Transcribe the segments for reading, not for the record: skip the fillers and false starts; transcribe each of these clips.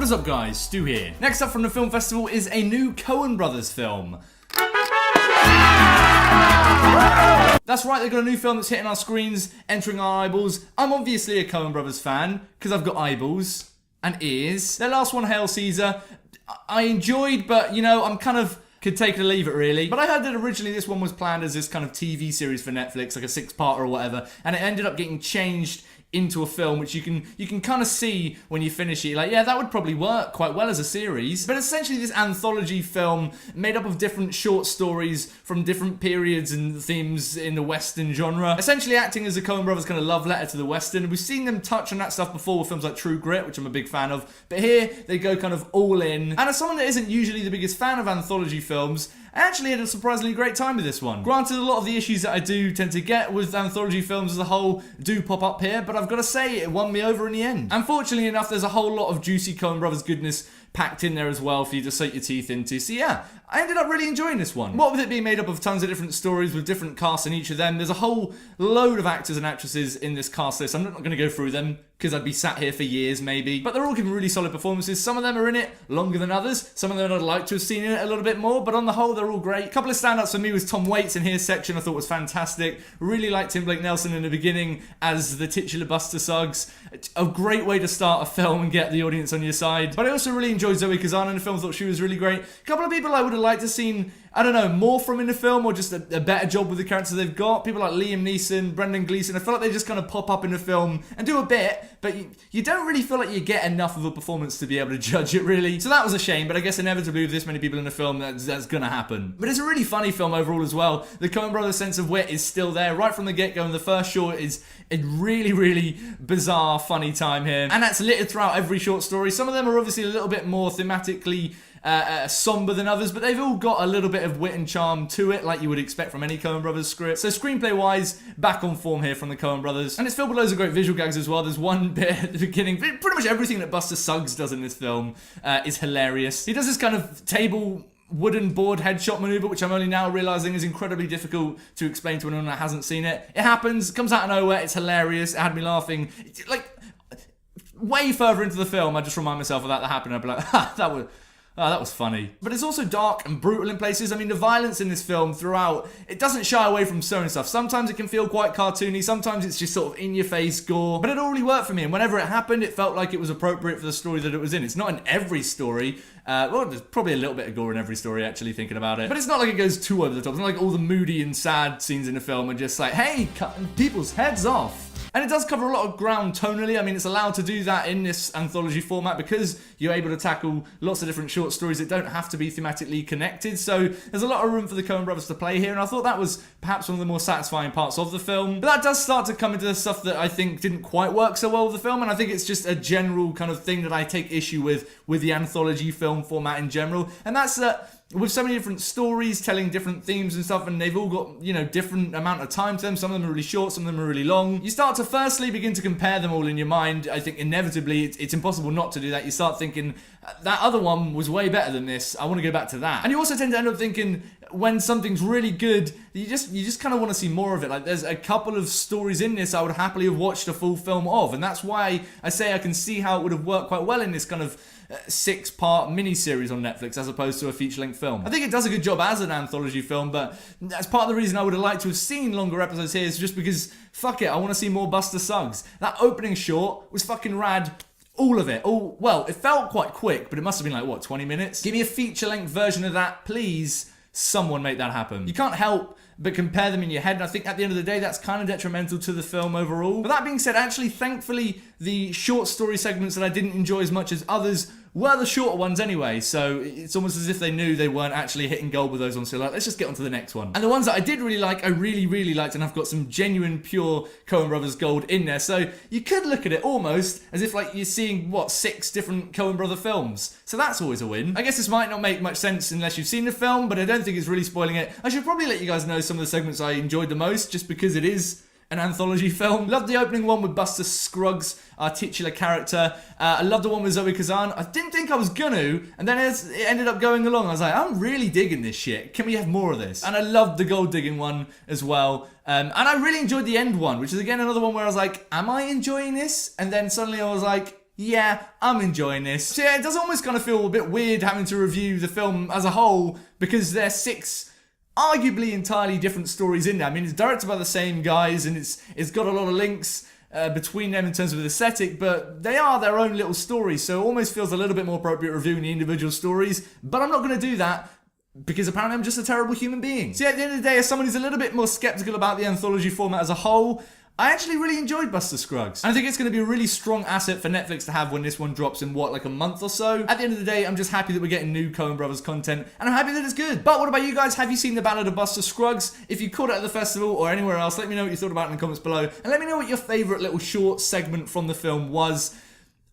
What is up guys, Stu here. Next up from the film festival is a new Coen Brothers film. That's right, they've got a new film that's hitting our screens, entering our eyeballs. I'm obviously a Coen Brothers fan, because I've got eyeballs and ears. Their last one, Hail Caesar, I enjoyed, but you know, I'm kind of could take it or leave it really. But I heard that originally this one was planned as this kind of TV series for Netflix, like a 6-parter or whatever, and it ended up getting changed into a film, which you can kind of see when you finish it. Like, yeah, that would probably work quite well as a series. But essentially this anthology film made up of different short stories from different periods and themes in the Western genre, essentially acting as a Coen Brothers kind of love letter to the Western. We've seen them touch on that stuff before with films like True Grit, which I'm a big fan of, but here they go kind of all in. And as someone that isn't usually the biggest fan of anthology films, I actually had a surprisingly great time with this one. Granted, a lot of the issues that I do tend to get with anthology films as a whole do pop up here, but I've got to say it won me over in the end. Unfortunately enough, there's a whole lot of juicy Coen Brothers goodness packed in there as well for you to soak your teeth into. So yeah, I ended up really enjoying this one. What with it being made up of tons of different stories with different casts in each of them, there's a whole load of actors and actresses in this cast list. I'm not going to go through them because I'd be sat here for years maybe, but they're all giving really solid performances. Some of them are in it longer than others, some of them I'd like to have seen in it a little bit more, but on the whole they're all great. A couple of standouts for me was Tom Waits in his section. I thought was fantastic. Really liked Tim Blake Nelson in the beginning as the titular Buster Scruggs. A great way to start a film and get the audience on your side. But I also really enjoyed Zoe Kazan in the film. I thought she was really great. A couple of people I would have liked to have seen, I don't know, more from in the film, or just a better job with the characters they've got. People like Liam Neeson, Brendan Gleeson, I feel like they just kind of pop up in the film and do a bit, but you don't really feel like you get enough of a performance to be able to judge it really. So that was a shame, but I guess inevitably with this many people in the film, that's gonna happen. But it's a really funny film overall as well. The Coen Brothers sense of wit is still there right from the get-go, and the first short is a really, really bizarre, funny time here. And that's littered throughout every short story. Some of them are obviously a little bit more thematically somber than others, but they've all got a little bit of wit and charm to it, like you would expect from any Coen Brothers script. So screenplay-wise, back on form here from the Coen Brothers. And it's filled with loads of great visual gags as well. There's one bit at the beginning, pretty much everything that Buster Scruggs does in this film is hilarious. He does this kind of table wooden board headshot maneuver, which I'm only now realizing is incredibly difficult to explain to anyone that hasn't seen it. It happens, comes out of nowhere, it's hilarious, it had me laughing. Like, way further into the film, I just remind myself of that happened, I'd be like, ha, that was funny. But it's also dark and brutal in places. I mean, the violence in this film throughout, it doesn't shy away from showing stuff. Sometimes it can feel quite cartoony, sometimes it's just sort of in-your-face gore, but it all really worked for me, and whenever it happened, it felt like it was appropriate for the story that it was in. It's not in every story. Well, there's probably a little bit of gore in every story, actually, thinking about it. But it's not like it goes too over the top. It's not like all the moody and sad scenes in the film are just like, hey, cutting people's heads off. And it does cover a lot of ground tonally. I mean, it's allowed to do that in this anthology format because you're able to tackle lots of different short stories that don't have to be thematically connected. So there's a lot of room for the Coen Brothers to play here, and I thought that was perhaps one of the more satisfying parts of the film. But that does start to come into the stuff that I think didn't quite work so well with the film, and I think it's just a general kind of thing that I take issue with the anthology film format in general, and that's that with so many different stories telling different themes and stuff, and they've all got, you know, different amount of time to them. Some of them are really short, some of them are really long. You start to firstly begin to compare them all in your mind. I think inevitably it's impossible not to do that. You start thinking, that other one was way better than this, I want to go back to that. And you also tend to end up thinking, when something's really good, you just kind of want to see more of it. Like, there's a couple of stories in this I would happily have watched a full film of, and that's why I say I can see how it would have worked quite well in this kind of 6-part mini-series on Netflix as opposed to a feature-length film. I think it does a good job as an anthology film, but that's part of the reason I would have liked to have seen longer episodes here, is just because, fuck it, I want to see more Buster Scruggs. That opening short was fucking rad. All of it. Well, it felt quite quick, but it must have been like, what, 20 minutes? Give me a feature-length version of that, please. Someone make that happen. You can't help but compare them in your head, and I think at the end of the day that's kind of detrimental to the film overall. But that being said, actually, thankfully, the short story segments that I didn't enjoy as much as others were the shorter ones anyway, so it's almost as if they knew they weren't actually hitting gold with those ones, so like, let's just get on to the next one. And the ones that I did really like, I really, really liked, and I've got some genuine, pure Coen Brothers gold in there, so you could look at it almost as if like you're seeing, what, 6 different Coen Brother films, so that's always a win. I guess this might not make much sense unless you've seen the film, but I don't think it's really spoiling it. I should probably let you guys know some of the segments I enjoyed the most, just because it is an anthology film. Loved the opening one with Buster Scruggs, our titular character. I loved the one with Zoe Kazan. I didn't think I was gonna, and then as it ended up going along, I was like, I'm really digging this shit. Can we have more of this? And I loved the gold digging one as well. And I really enjoyed the end one, which is again another one where I was like, am I enjoying this? And then suddenly I was like, yeah, I'm enjoying this. So yeah, it does almost kind of feel a bit weird having to review the film as a whole because there's 6 arguably entirely different stories in there. I mean, it's directed by the same guys and it's got a lot of links between them in terms of the aesthetic, but they are their own little stories, so it almost feels a little bit more appropriate reviewing the individual stories, but I'm not going to do that because apparently I'm just a terrible human being. So yeah, at the end of the day, as someone who's a little bit more skeptical about the anthology format as a whole, I actually really enjoyed Buster Scruggs. And I think it's going to be a really strong asset for Netflix to have when this one drops in, like a month or so. At the end of the day, I'm just happy that we're getting new Coen Brothers content, and I'm happy that it's good. But what about you guys? Have you seen The Ballad of Buster Scruggs? If you caught it at the festival or anywhere else, let me know what you thought about it in the comments below. And let me know what your favourite little short segment from the film was.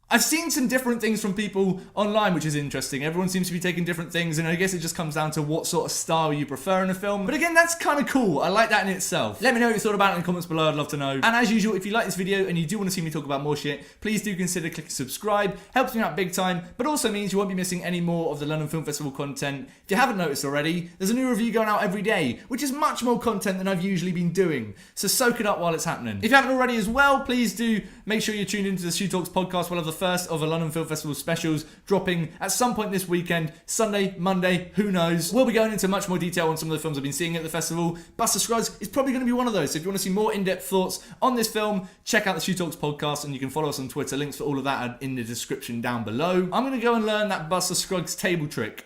I've seen some different things from people online, which is interesting. Everyone seems to be taking different things, and I guess it just comes down to what sort of style you prefer in a film. But again, that's kind of cool. I like that in itself. Let me know what you thought about it in the comments below. I'd love to know. And as usual, if you like this video and you do want to see me talk about more shit, please do consider clicking subscribe. Helps me out big time, but also means you won't be missing any more of the London Film Festival content. If you haven't noticed already, there's a new review going out every day, which is much more content than I've usually been doing. So soak it up while it's happening. If you haven't already as well, please do make sure you're tuned into the Shoe Talks podcast. We'll have the first of a London Film Festival specials dropping at some point this weekend, Sunday, Monday, who knows. We'll be going into much more detail on some of the films I've been seeing at the festival. Buster Scruggs is probably going to be one of those. So if you want to see more in-depth thoughts on this film, check out the Shoe Talks podcast, and you can follow us on Twitter. Links for all of that are in the description down below. I'm going to go and learn that Buster Scruggs table trick,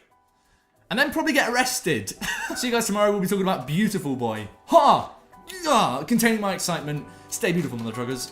and then probably get arrested. See you guys tomorrow. We'll be talking about Beautiful Boy. Ha! Containing my excitement. Stay beautiful, mother truckers.